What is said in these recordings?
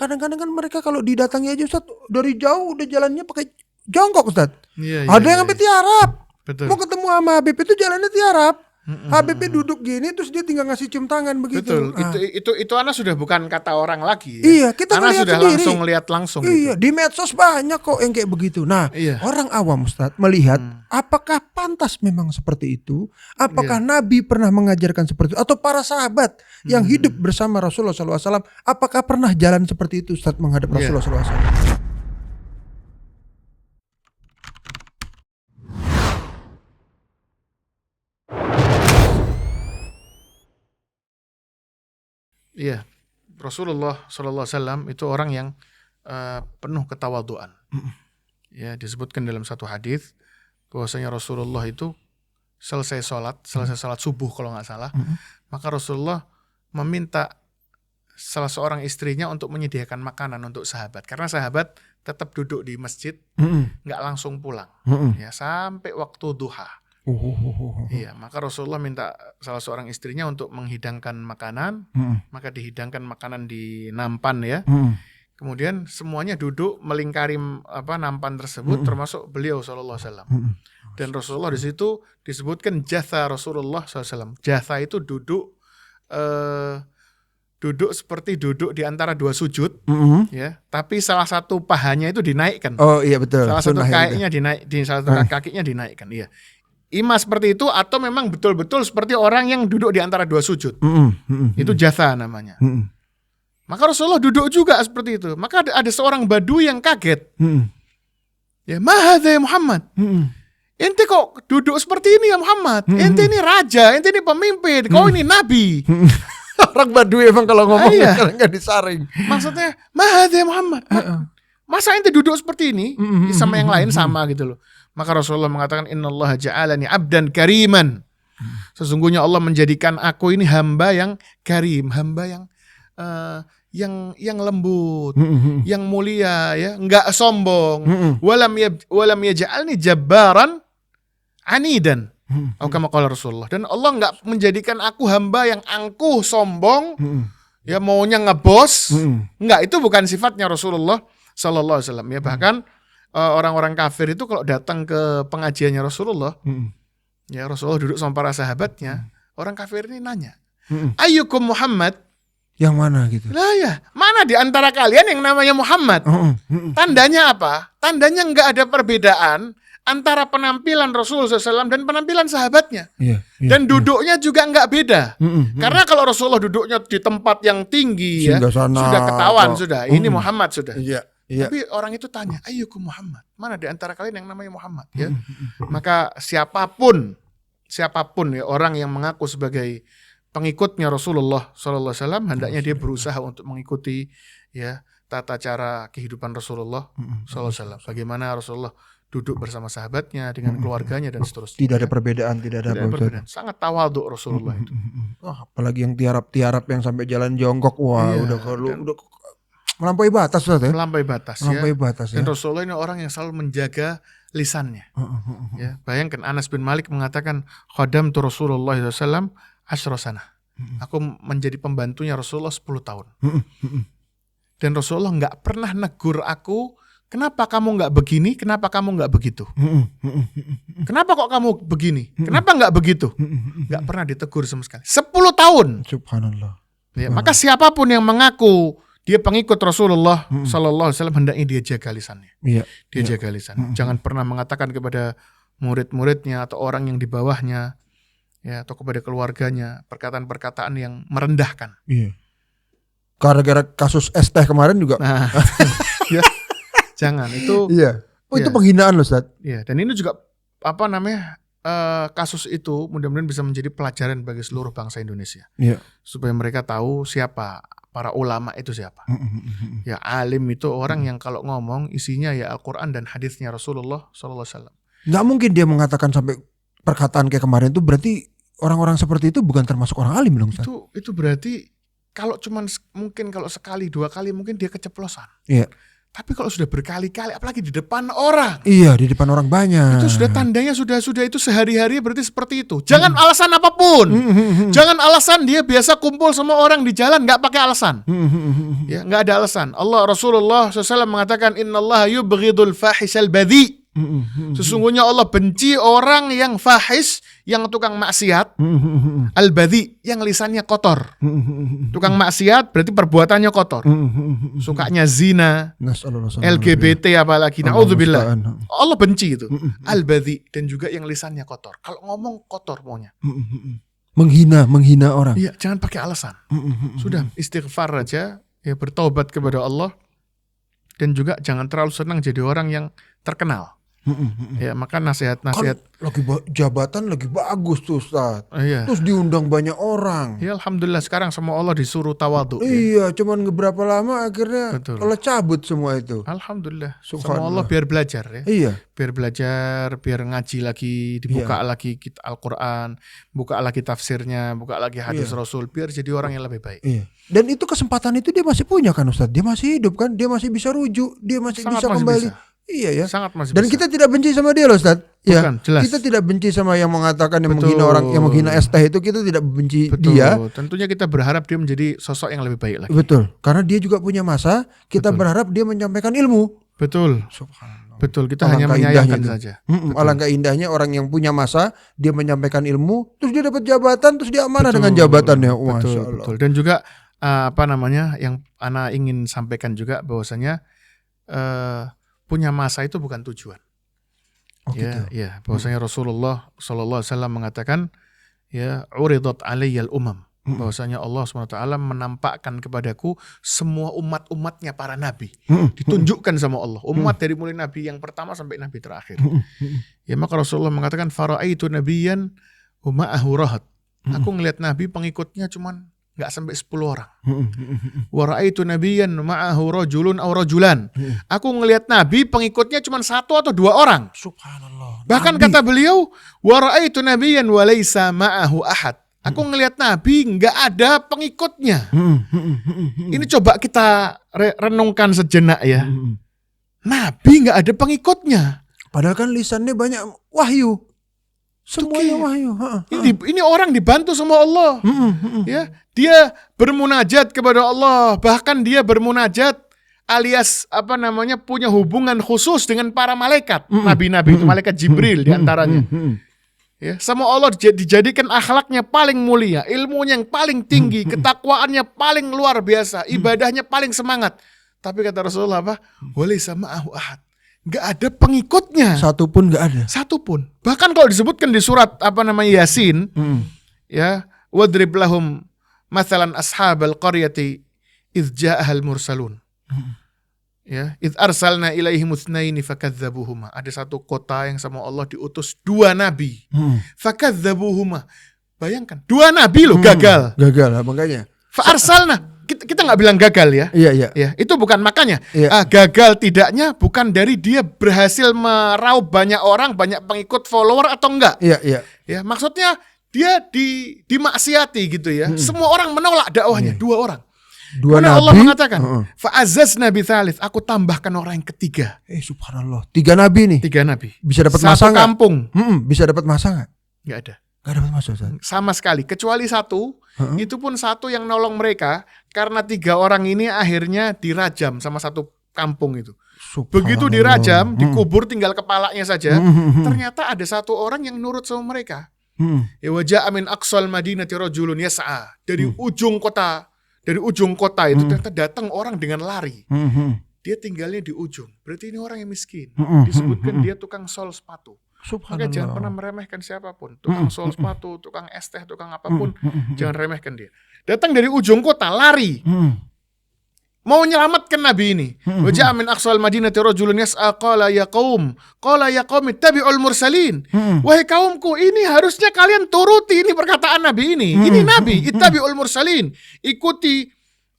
kadang-kadang kan mereka kalau didatangi aja Ustaz dari jauh udah jalannya pakai jongkok Ustaz. Iya, Ada yang sampai tiarap. Betul. Mau ketemu sama Habib itu jalannya tiarap. Habibnya duduk gini terus dia tinggal ngasih cium tangan begitu. Betul. Itu Ana sudah bukan kata orang lagi. Iya, kita Ana ngelihat sudah sendiri. lihat langsung. Iya, gitu. di medsos banyak kok yang kayak begitu. Nah, orang awam Ustaz melihat apakah pantas memang seperti itu? Apakah Nabi pernah mengajarkan seperti itu? Atau para sahabat yang hidup bersama Rasulullah SAW, apakah pernah jalan seperti itu Ustaz menghadap Rasulullah SAW? Iya, Rasulullah SAW itu orang yang penuh ketawaduan. Ya, disebutkan dalam satu hadis bahwasanya Rasulullah itu selesai sholat subuh kalau nggak salah, maka Rasulullah meminta salah seorang istrinya untuk menyediakan makanan untuk sahabat, karena sahabat tetap duduk di masjid, nggak langsung pulang, ya sampai waktu duha. Iya, maka Rasulullah minta salah seorang istrinya untuk menghidangkan makanan, maka dihidangkan makanan di nampan ya. Kemudian semuanya duduk melingkari nampan tersebut, termasuk beliau sallallahu alaihi wasallam. Dan Rasulullah di situ disebutkan jatha Rasulullah SAW. Jatha itu duduk seperti duduk di antara dua sujud, ya. Tapi salah satu pahanya itu dinaikkan. Oh iya betul. Salah satu kakinya dinaikkan. Iya. Ima seperti itu atau memang betul-betul seperti orang yang duduk di antara dua sujud. Itu jatha namanya. Maka Rasulullah duduk juga seperti itu. Maka ada seorang Badui yang kaget. Ya, mahadha ya Muhammad. Ente kok duduk seperti ini ya Muhammad? Ente ini raja, ente ini pemimpin, kau ini nabi. Orang Badui emang kalau ngomong kalau nggak disaring. Maksudnya, mahadha ya Muhammad. Masa ente duduk seperti ini? Sama yang lain sama gitu loh. Maka Rasulullah mengatakan, innallaha ja'alani abdan kariman. Sesungguhnya Allah menjadikan aku ini hamba yang karim, hamba yang lembut, yang mulia, ya, enggak sombong. Walam yaj'alni jabbaran anidan. Kama qala Rasulullah. Dan Allah enggak menjadikan aku hamba yang angkuh, sombong, ya maunya ngebos. Enggak, itu bukan sifatnya Rasulullah sallallahu alaihi wasallam. Ya, bahkan orang-orang kafir itu kalau datang ke pengajiannya Rasulullah, ya Rasulullah duduk sama para sahabatnya, orang kafir ini nanya, ayyukum Muhammad? Yang mana gitu? Lah ya, mana di antara kalian yang namanya Muhammad? Tandanya apa? Tandanya nggak ada perbedaan antara penampilan Rasulullah SAW dan penampilan sahabatnya. Dan duduknya juga nggak beda. Karena kalau Rasulullah duduknya di tempat yang tinggi, ya, sudah ketahuan sudah. Ini Muhammad sudah. Tapi orang itu tanya, ayyukum Muhammad? Mana di antara kalian yang namanya Muhammad? Ya. Maka siapapun ya orang yang mengaku sebagai pengikutnya Rasulullah SAW, hendaknya dia berusaha untuk mengikuti ya tata cara kehidupan Rasulullah SAW. Bagaimana Rasulullah duduk bersama sahabatnya dengan keluarganya dan seterusnya. Tidak ada perbedaan, tidak ada perbedaan. Sangat tawadhu Rasulullah itu. Apalagi yang tiarap yang sampai jalan jongkok, wah udah melampaui batas ya. Melampaui batas. Dan Rasulullah ini orang yang selalu menjaga lisannya. Ya, bayangkan Anas bin Malik mengatakan khadamtu Rasulullah SAW 10 sanah. Aku menjadi pembantunya Rasulullah 10 tahun. Dan Rasulullah nggak pernah negur aku, kenapa kamu nggak begini, kenapa kamu nggak begitu. Kenapa kok kamu begini, kenapa nggak begitu. Nggak pernah ditegur sama sekali. 10 tahun. Subhanallah. Ya, maka siapapun yang mengaku dia pengikut Rasulullah Sallallahu Alaihi Wasallam, hendaknya dia jaga lisannya. Dia jaga lisannya. Jangan pernah mengatakan kepada murid-muridnya atau orang yang di bawahnya, ya, atau kepada keluarganya perkataan-perkataan yang merendahkan. Gara-gara kasus es teh kemarin juga. Nah, ya, jangan itu. Itu penghinaan loh Ustaz. Dan ini juga kasus itu mudah-mudahan bisa menjadi pelajaran bagi seluruh bangsa Indonesia. Supaya mereka tahu siapa para ulama itu siapa. Ya, alim itu orang yang kalau ngomong isinya ya Al-Quran dan hadisnya Rasulullah SAW. Nggak mungkin dia mengatakan sampai perkataan kayak kemarin itu, berarti orang-orang seperti itu bukan termasuk orang alim dong Ustaz. Itu berarti kalau cuman mungkin kalau sekali dua kali mungkin dia keceplosan. Tapi kalau sudah berkali-kali, apalagi di depan orang, Iya, di depan orang banyak. itu sudah tandanya sudah itu sehari-hari berarti seperti itu. Jangan alasan apapun. Jangan alasan dia biasa kumpul sama orang di jalan, nggak pakai alasan. Ya, nggak ada alasan. Rasulullah SAW mengatakan, Innallaha yubghidul fahisal badhi. Sesungguhnya Allah benci orang yang fahis, yang tukang maksiat, al-badhi, yang lisannya kotor. Tukang maksiat berarti perbuatannya kotor. Sukanya zina, LGBT apalagi, naudzubillah. Allah benci itu. Al-badhi, dan juga yang lisannya kotor. Kalau ngomong kotor maunya. Menghina orang. Iya, jangan pakai alasan. Sudah istighfar aja, ya bertaubat kepada Allah, dan juga jangan terlalu senang jadi orang yang terkenal. Ya, maka nasihat-nasihat Kan lagi jabatan lagi bagus tuh Ustaz. Iya. Terus diundang banyak orang. Ya alhamdulillah sekarang semua Allah disuruh tawadhu. Iya, cuman beberapa lama akhirnya Betul. Allah cabut semua itu. Alhamdulillah. Semua Subhanallah. Allah biar belajar ya. Iya. Biar belajar, biar ngaji lagi, dibuka lagi Al-Quran, buka lagi tafsirnya, buka lagi hadis Rasul, biar jadi orang yang lebih baik. Iya. Dan itu kesempatan itu dia masih punya kan Ustaz. Dia masih hidup kan, dia masih bisa rujuk, dia masih Sangat bisa masih kembali. bisa. Iya ya. Sangat masih Dan bisa. kita tidak benci sama dia loh Ustaz. Ya. Bukan, jelas. Kita tidak benci sama yang mengatakan yang Betul. menghina orang, yang menghina ST itu, kita tidak benci Betul. dia. Tentunya kita berharap dia menjadi sosok yang lebih baik lagi. Betul. Karena dia juga punya masa, kita Betul. berharap dia menyampaikan ilmu. Betul. Subhanallah. Betul, kita Alangkah hanya menyayangkan indahnya saja. Betul. Alangkah indahnya orang yang punya masa, dia menyampaikan ilmu, terus dia dapat jabatan, terus dia amanah dengan jabatannya. Betul, Masya Allah. betul. Dan juga yang ana ingin sampaikan juga bahwasanya punya masa itu bukan tujuan. Oh, gitu. Ya, bahwasanya Rasulullah sallallahu alaihi wasallam mengatakan, ya, uridat alayyal umam. Bahwasanya Allah SWT menampakkan kepadaku semua umat-umatnya para nabi. Ditunjukkan sama Allah. Umat dari mulai nabi yang pertama sampai nabi terakhir. Ya, maka Rasulullah mengatakan, fara'aitu nabiyyan ma'ahu rahat. Aku ngelihat nabi pengikutnya cuman nggak sampai 10 orang. Wa ra'aitu nabiyyan ma'ahu rajulun aw rajulan. Aku ngelihat nabi pengikutnya cuma 1 atau 2 orang. Subhanallah. Bahkan Nabi. kata beliau, wa ra'aitu nabiyyan wa laisa ma'ahu ahad. Aku ngelihat nabi nggak ada pengikutnya. Ini coba kita renungkan sejenak ya. Nabi nggak ada pengikutnya. Padahal kan lisannya banyak wahyu. Semuanya wahyu. Ini orang dibantu sama Allah. Ya, dia bermunajat kepada Allah, bahkan dia bermunajat alias punya hubungan khusus dengan para malaikat, nabi-nabi itu, malaikat Jibril diantaranya. Ya, sama Allah dijadikan akhlaknya paling mulia, ilmunya yang paling tinggi, ketakwaannya paling luar biasa, ibadahnya paling semangat. Tapi kata Rasulullah apa? Walaysa ma'ahu ahad. Nggak ada pengikutnya. Satupun nggak ada. Satupun. Bahkan kalau disebutkan di surat Yasin, ya, wadrib lahum mathalan ashabal qaryati idz ja'ahal mursalun. Ya, idz arsalna ilaihim itsnaini fakadzabuhuma. Ada satu kota yang sama Allah diutus 2 nabi. Fakadzabuhuma. Bayangkan, 2 nabi loh gagal. Gagal makanya. Fa arsalna. Kita nggak bilang gagal ya. Iya. Ya, itu bukan makanya. Iya. Gagal tidaknya bukan dari dia berhasil meraup banyak orang, banyak pengikut, follower atau enggak. Iya. Ya, maksudnya dia dimaksiati gitu ya. Semua orang menolak dakwahnya, 2 orang. 2 Karena nabi. Allah mengatakan, fa'azzazna bitsalits, aku tambahkan orang yang ketiga. Subhanallah. 3 nabi nih. 3 nabi. Bisa dapat 1 masa nggak? kampung. Bisa dapat masa nggak? Nggak ada. Nggak dapat masa Ustaz. Sama sekali, kecuali 1, itu pun 1 yang nolong mereka, karena 3 orang ini akhirnya dirajam sama 1 kampung itu. Begitu dirajam, dikubur tinggal kepalanya saja, ternyata ada 1 orang yang nurut sama mereka. Ya, wa ja'a min aqsal madinati rajulun yas'a. Dari ujung kota itu ternyata datang orang dengan lari. Dia tinggalnya di ujung. Berarti ini orang yang miskin. Disebutkan dia tukang sol sepatu. Maka jangan pernah meremehkan siapapun. Tukang sol sepatu, tukang es teh, tukang apapun, jangan remehkan dia. Datang dari ujung kota, lari. Mau menyelamatkan nabi ini. Wa ja'a min aqsal madinati rajulun yas'a qala ya qaum ittabi'ul mursalin. Wahai kaumku, ini harusnya kalian turuti ini perkataan nabi ini. Ini nabi, ittabi'ul mursalin. Ikuti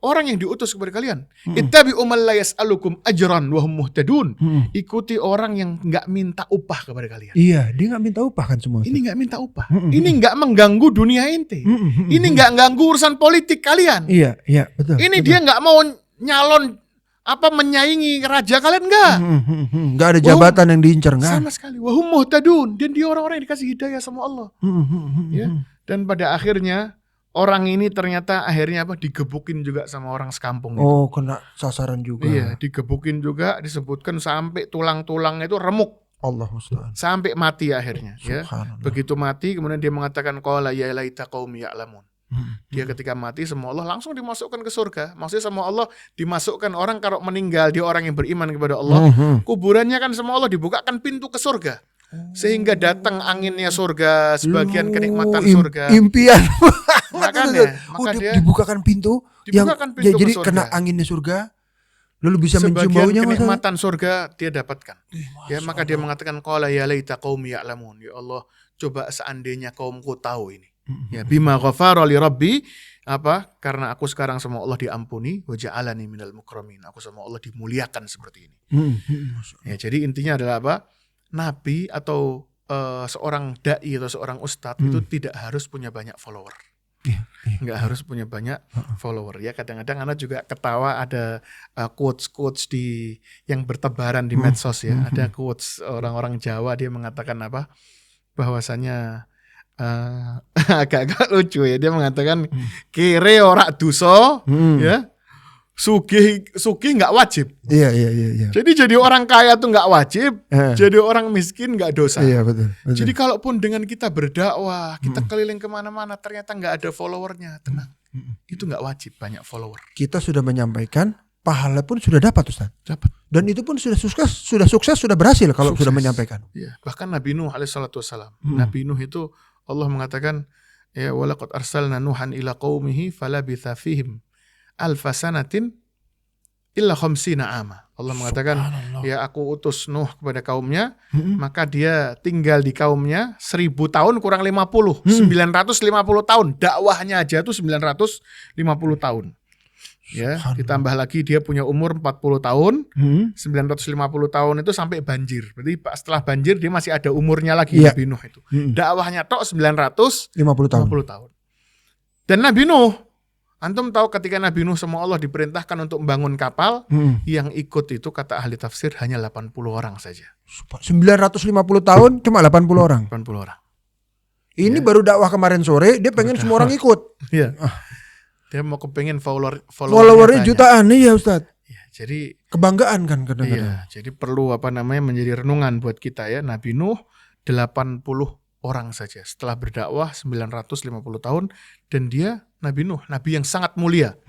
orang yang diutus kepada kalian. Ittabi'u man la yas'alukum ajran wa hum muhtadun. Ikuti orang yang enggak minta upah kepada kalian. Iya, dia nggak minta upah kan semua. Ini enggak minta upah. Ini enggak mengganggu dunia ente. Ini enggak ganggu urusan politik kalian. Iya, betul. Ini dia enggak mau nyalon apa menyaingi raja kalian, enggak. Enggak ada jabatan yang diincar, enggak. Sama sekali. Wahum muhtadun, dan dia orang-orang yang dikasih hidayah sama Allah. Ya. Dan pada akhirnya orang ini ternyata akhirnya digebukin juga sama orang sekampung itu. Oh, kena sasaran juga. Iya, digebukin juga, disebutkan sampai tulang-tulangnya itu remuk. Allah musta'an. Sampai mati akhirnya, ya. Begitu mati kemudian dia mengatakan qala ya laita qaumi ya'lamun. Dia ketika mati sama Allah langsung dimasukkan ke surga. Maksudnya sama Allah dimasukkan orang kalau meninggal dia orang yang beriman kepada Allah, kuburannya kan sama Allah dibukakan pintu ke surga. Sehingga datang anginnya surga, sebagian kenikmatan surga. Impian. Makanya dia dibukakan pintu dibukakan pintu jadi ke surga. kena anginnya surga. Lalu bisa mencium sebagian baunya, kenikmatan surga dia dapatkan. Ya, maka dia mengatakan qala ya laita qaumi ya'lamun. Ya Allah, coba seandainya kaumku tahu ini. Ya, bima ghafara li rabbi, karena aku sekarang sama Allah diampuni, wa ja'alani minal mukramin. Aku sama Allah dimuliakan seperti ini. Ya, jadi intinya adalah apa? Nabi atau seorang dai atau seorang ustadz itu tidak harus punya banyak follower. Nggak harus punya banyak follower. Ya, kadang-kadang anak juga ketawa ada quotes yang bertebaran di medsos ya. Ada quotes orang-orang Jawa, dia mengatakan bahwasanya agak-agak lucu ya. Dia mengatakan kere ora dosa, ya. Sugih nggak wajib. Iya. Jadi orang kaya tuh nggak wajib, jadi orang miskin nggak dosa. Iya, betul. Jadi kalaupun dengan kita berdakwah, kita keliling kemana-mana, ternyata nggak ada followernya, tenang. Itu nggak wajib banyak follower. Kita sudah menyampaikan, pahala pun sudah dapat, Ustaz. Dapat. Dan itu pun sudah sukses, sudah berhasil kalau sudah menyampaikan. Iya. Bahkan Nabi Nuh alaihissalatu wassalam. Nabi Nuh itu Allah mengatakan, ya walaqad arsalna Nuhan ila qaumihi falabitha fihim alfasanatin illa khamsina ama. Allah mengatakan, ya aku utus Nuh kepada kaumnya, maka dia tinggal di kaumnya 1000 tahun kurang 50, 950 tahun. Dakwahnya aja tuh 950 tahun. Ya, ditambah lagi dia punya umur 40 tahun, 950 tahun itu sampai banjir. Berarti setelah banjir dia masih ada umurnya lagi, Nabi Nuh itu. Dakwahnya tok 950 tahun. Dan Nabi Nuh, antum tahu ketika Nabi Nuh sama Allah diperintahkan untuk membangun kapal, yang ikut itu kata ahli tafsir hanya 80 orang saja. 950 tahun cuma 80 orang. 80 orang. Ini baru dakwah kemarin sore, dia pengen semua orang ikut. Iya. Dia mau kepengen followernya jutaan nih ya Ustaz. Ya, jadi kebanggaan kan kadang-kadang. Iya, jadi perlu menjadi renungan buat kita ya. Nabi Nuh 80 orang saja setelah berdakwah 950 tahun, dan dia Nabi Nuh, nabi yang sangat mulia.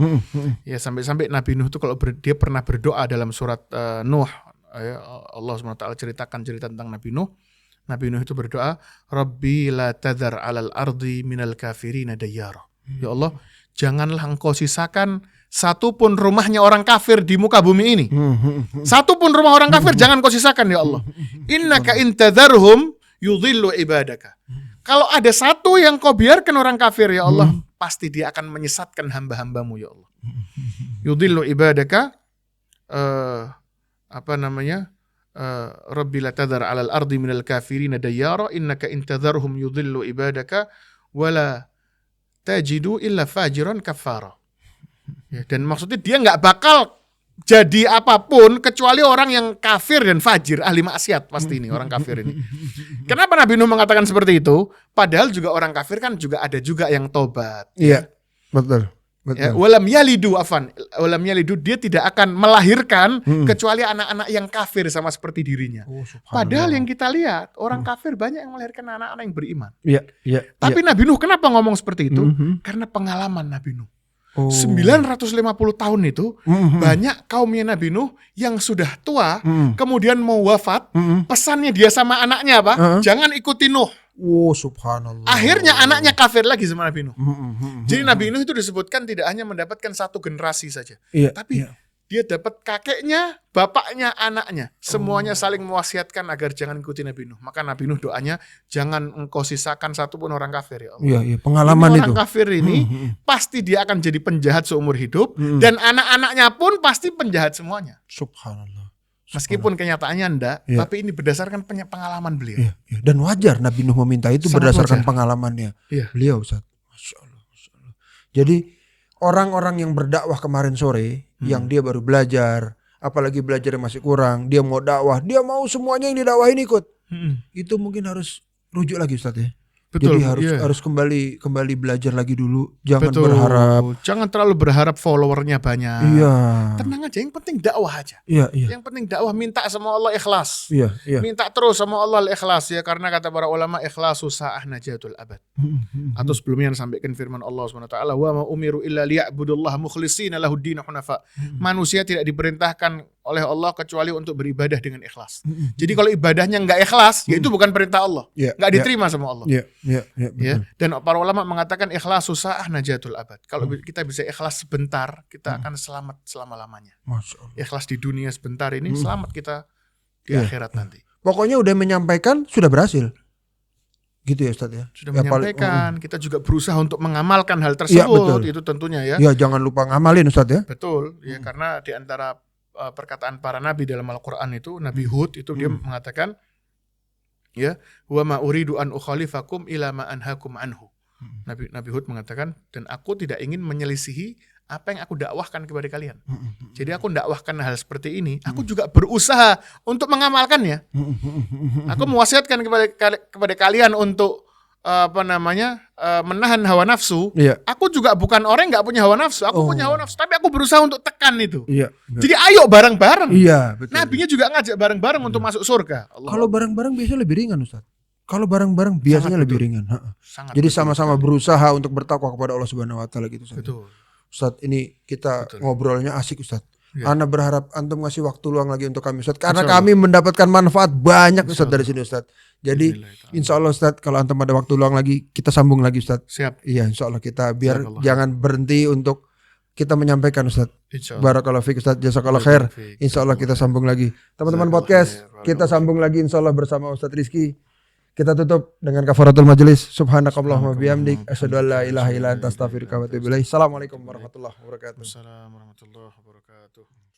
Ya, sampai-sampai Nabi Nuh itu kalau dia pernah berdoa dalam surat Nuh, ya, Allah SWT ceritakan cerita tentang Nabi Nuh. Nabi Nuh itu berdoa, Rabbi la tadhar 'alal ardi minal kafirina dayyara. Ya Allah, janganlah engkau sisakan satu pun rumahnya orang kafir di muka bumi ini. Satu pun rumah orang kafir jangan kau sisakan ya Allah. Innaka intadharhum yudhillu ibadaka. Kalau ada satu yang kau biarkan orang kafir ya Allah, pasti dia akan menyesatkan hamba-hambamu ya Allah. Yudhillu ibadaka, Rabbi la tadhar 'alal ardi minal kafirina dayyara innaka intadharhum yudhillu ibadaka wala tajidu illa fajiran kafara. Ya, dan maksudnya dia nggak bakal jadi apapun kecuali orang yang kafir dan fajir, ahli maksiat pasti ini orang kafir ini. Kenapa Nabi Nuh mengatakan seperti itu? Padahal juga orang kafir kan juga ada juga yang tobat. Iya, betul. Ya, walam yalidu dia tidak akan melahirkan kecuali anak-anak yang kafir sama seperti dirinya. Padahal yang kita lihat orang kafir banyak yang melahirkan anak-anak yang beriman. Iya. Tapi Nabi Nuh kenapa ngomong seperti itu? Karena pengalaman Nabi Nuh. 950 tahun itu banyak kaumnya Nabi Nuh yang sudah tua, kemudian mau wafat, pesannya dia sama anaknya apa? Jangan ikuti Nuh. Subhanallah. Akhirnya anaknya kafir lagi sama Nabi Nuh. Jadi Nabi Nuh itu disebutkan tidak hanya mendapatkan satu generasi saja, tapi dia dapat kakeknya, bapaknya, anaknya. Semuanya saling mewasiatkan agar jangan ikuti Nabi Nuh. Maka Nabi Nuh doanya, jangan engkau sisakan satu pun orang kafir ya Allah. Iya, pengalaman ini itu. Orang kafir ini pasti dia akan jadi penjahat seumur hidup, dan anak-anaknya pun pasti penjahat semuanya. Subhanallah. Meskipun kenyataannya enggak, tapi ini berdasarkan pengalaman beliau. Iya. Dan wajar Nabi Nuh meminta itu sangat berdasarkan wajar. Pengalamannya beliau, Ustaz. Masya Allah. Jadi orang-orang yang berdakwah kemarin sore, yang dia baru belajar, apalagi belajar masih kurang, dia mau dakwah, dia mau semuanya yang didakwahin ikut. Itu mungkin harus rujuk lagi Ustaz ya. Betul, Jadi harus kembali belajar lagi dulu. Jangan berharap. Jangan terlalu berharap followernya banyak. Iya. Tenang aja, yang penting dakwah aja. Iya. Yang penting dakwah, minta sama Allah ikhlas. Iya. Minta terus sama Allah ikhlas ya, karena kata para ulama ikhlasu sa'ah najatul abad. Atau sebelumnya sampaikan firman Allah SWT, wa ma umiru illa liya'budullaha mukhlishina lahuddin hunafa. Manusia tidak diperintahkan oleh Allah kecuali untuk beribadah dengan ikhlas. Jadi kalau ibadahnya enggak ikhlas, ya itu bukan perintah Allah. Enggak diterima sama Allah. Iya. Ya, dan para ulama mengatakan ikhlas susah najatul abad. Kalau kita bisa ikhlas sebentar, kita akan selamat selama-lamanya. Ikhlas di dunia sebentar ini, selamat kita di akhirat nanti. Pokoknya udah menyampaikan, sudah berhasil. Gitu ya Ustaz ya. Sudah menyampaikan, kita juga berusaha untuk mengamalkan hal tersebut, itu tentunya ya. Ya, jangan lupa ngamalin Ustaz ya. Betul, ya, karena di antara perkataan para nabi dalam Al-Qur'an itu, Nabi Hud itu dia mengatakan, ya, wa ma uridu an ukhalifakum ila ma anhakum anhu. Nabi Hud mengatakan, dan aku tidak ingin menyelisihi apa yang aku dakwahkan kepada kalian. Jadi aku dakwahkan hal seperti ini, aku juga berusaha untuk mengamalkannya. Aku mewasiatkan kepada kalian untuk menahan hawa nafsu. Aku juga bukan orang yang nggak punya hawa nafsu. Aku punya hawa nafsu, tapi aku berusaha untuk tekan itu. Jadi ayo bareng-bareng. Nabinya juga ngajak bareng-bareng untuk masuk surga. Kalau bareng-bareng biasanya lebih ringan Ustaz. Kalau bareng-bareng biasanya lebih ringan. Jadi sama-sama berusaha untuk bertakwa kepada Allah Subhanahu Wa Taala gitu. Ustaz, ini kita ngobrolnya asik Ustaz. Ana berharap antum ngasih waktu luang lagi untuk kami Ustaz, karena kami mendapatkan manfaat banyak Ustaz dari sini Ustaz. Jadi insya Allah Ustaz, kalau antum ada waktu luang lagi, kita sambung lagi Ustaz. Siap. Iya, insya Allah kita biar jangan berhenti untuk kita menyampaikan Ustaz. Barakallahu fiik Ustaz, jazakallah khair. Insya Allah kita sambung lagi. Teman-teman podcast, kita sambung lagi insya Allah bersama Ustaz Rizky. Kita tutup dengan kafaratul majelis. Subhanakallahumma bihamdik, asyhadu an la ilaha illa anta astaghfiruka wa atubu ilaik. Assalamualaikum warahmatullahi wabarakatuh. Assalamualaikum warahmatullahi wabarakatuh.